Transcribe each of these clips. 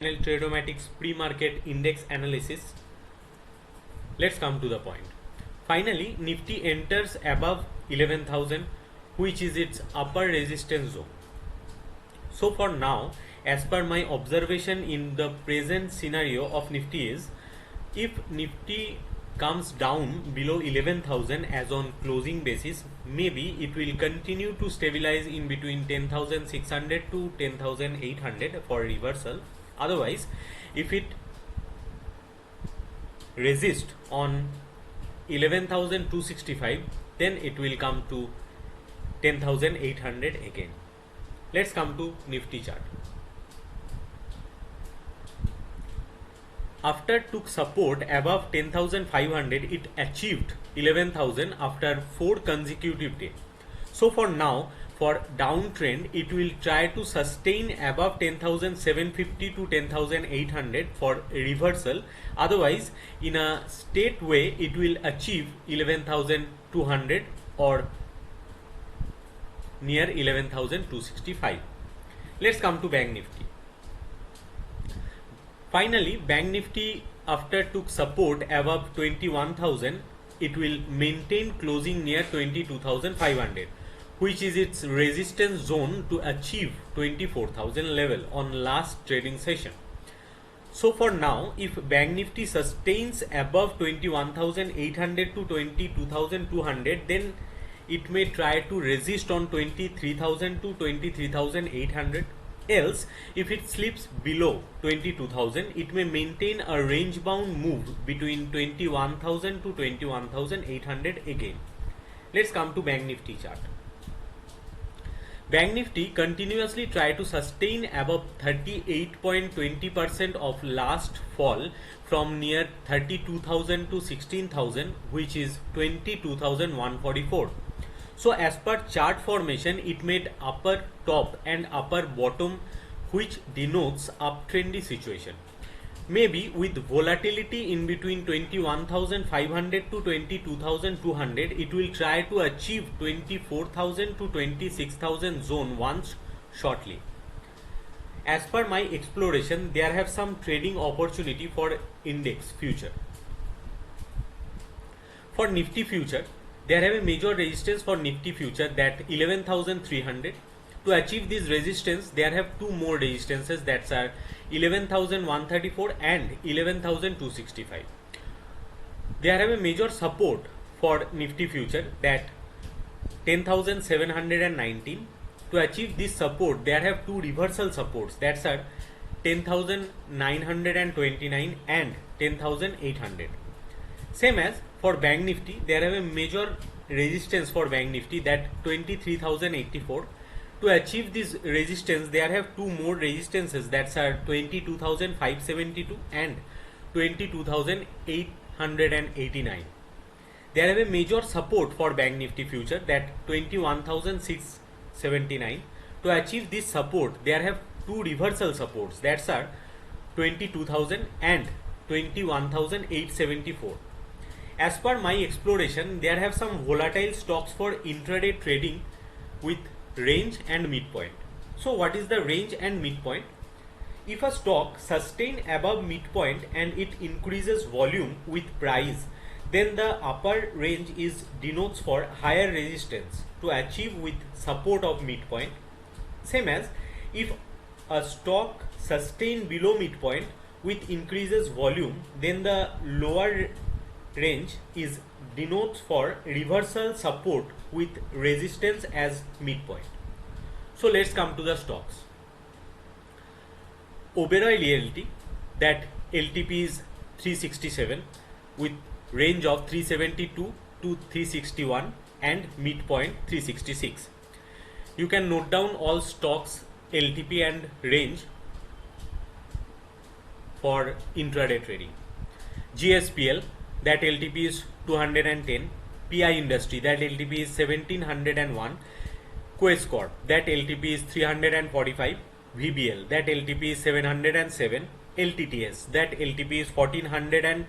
Tradomatics pre-market index analysis. Let's come to the point. Finally, Nifty enters above 11,000, which is its upper resistance zone. So for now, as per my observation in the present scenario of Nifty is, if Nifty comes down below 11,000 as on closing basis, maybe it will continue to stabilize in between 10,600 to 10,800 for reversal. Otherwise, if it resist on 11,265, then it will come to 10,800 again. Let's come to Nifty chart. After took support above 10,500, it achieved 11,000 after 4 consecutive days. So for now, for downtrend, it will try to sustain above 10,750 to 10,800 for reversal. Otherwise, in a straight way, it will achieve 11,200 or near 11,265. Let's come to Bank Nifty. Finally, Bank Nifty after took support above 21,000, it will maintain closing near 22,500, which is its resistance zone to achieve 24,000 level on last trading session. So for now, if Bank Nifty sustains above 21,800 to 22,200, then it may try to resist on 23,000 to 23,800. Else, if it slips below 22,000, it may maintain a range bound move between 21,000 to 21,800 again. Let's come to Bank Nifty chart. Bank Nifty continuously try to sustain above 38.20% of last fall from near 32,000 to 16,000, which is 22,144. So as per chart formation, it made upper top and upper bottom, which denotes uptrendy situation. Maybe with volatility in between 21,500 to 22,200, it will try to achieve 24,000 to 26,000 zone once shortly. As per my exploration, there have some trading opportunity for index future. For Nifty future, there have a major resistance for Nifty future, that 11,300. To achieve this resistance, there have two more resistances, that are 11,134 and 11,265. There have a major support for Nifty future, that 10,719. To achieve this support, there have two reversal supports, that are 10,929 and 10,800. Same as for Bank Nifty, there have a major resistance for Bank Nifty, that 23,084. To achieve this resistance, there have two more resistances, that are 22,572 and 22,889. There have a major support for Bank Nifty future, that 21,679. To achieve this support, there have two reversal supports, that are 22,000 and 21,874. As per my exploration, there have some volatile stocks for intraday trading with range and midpoint. So what is the range and midpoint? If a stock sustains above midpoint and it increases volume with price, then the upper range is denotes for higher resistance to achieve with support of midpoint. Same as if a stock sustains below midpoint with increases volume, then the lower range is denotes for reversal support with resistance as midpoint. So let's come to the stocks. Oberoi Realty, that LTP is 367 with range of 372 to 361 and midpoint 366. You can note down all stocks LTP and range for intraday trading. GSPL, that LTP is 210, PI Industry, that LTP is 1701, Quest Corp, that LTP is 345, VBL, that LTP is 707, LTTS, that LTP is 1410,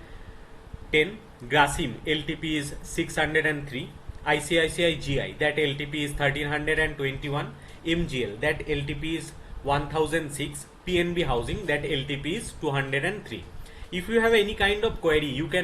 Grasim, LTP is 603, ICICI GI, that LTP is 1321, MGL, that LTP is 1006, PNB Housing, that LTP is 203. If you have any kind of query, you can